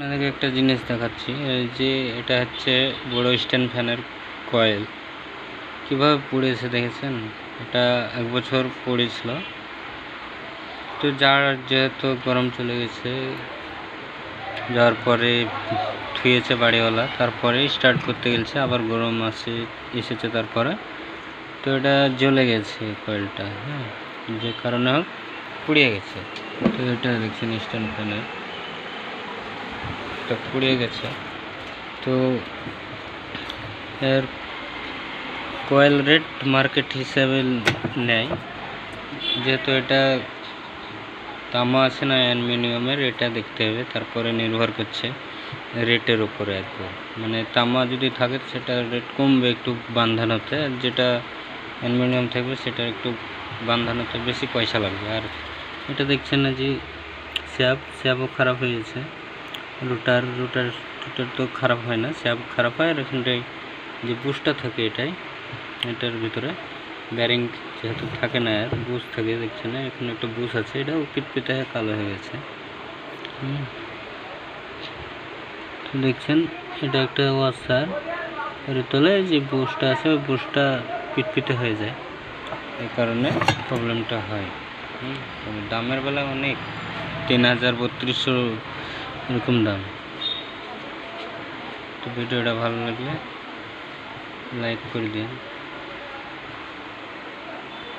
আপনাদেরকে একটা জিনিস দেখাচ্ছি, এই যে এটা হচ্ছে বড় স্ট্যান্ড ফ্যানের কয়েল। কিভাবে পুড়েছে দেখেছেন? এটা 1 বছর পড়েছিল, তো যেহেতু গরম চলে গেছে, যাওয়ার পরে থুয়েছে বাড়িওয়ালা, তারপরে স্টার্ট করতে গেছে, আবার গরম এসেছে তারপরে, তো এটা জ্বলে গেছে কয়েলটা। হ্যাঁ, যে কারণে হোক পুড়িয়ে গেছে। তো এটা দেখছেন স্ট্যান্ড ফ্যানের পুড়িয়ে গেছে। তো এর কয়েল রেট মার্কেট হিসাবে নেয়, যেহেতু এটা তামা আছে না অ্যালুমিনিয়ামের, এটা দেখতে হবে, তারপরে নির্ভর করছে রেটের উপরে আর কি। মানে তামা যদি থাকে সেটা রেট কমবে একটু বাঁধানোতে, আর যেটা অ্যালুমিনিয়াম থাকবে সেটা একটু বাঁধানোতে বেশি পয়সা লাগবে। আর এটা দেখছেন না যে স্যাবও খারাপ হয়ে গেছে। রোটার তো খারাপ হয় না, স্যাব খারাপ হয়। আর এখানটায় যে বুশটা থাকে এটার ভিতরে ব্যারিং যেহেতু থাকে না, আর বুশ থাকে, দেখছেন না এখানে একটা বুশ আছে, এটাও পিটপিটে হয়ে কালো হয়ে গেছে। তো দেখছেন এটা একটা ওয়াশার, এর তলে যে বুশটা আছে ওই বুশটা পিটপিটে হয়ে যায়, এই কারণে প্রবলেমটা হয়। দামের বেলা অনেক 3000-3200 এরকম দাম। তো ভিডিওটা ভালো লাগলে লাইক করে দিন।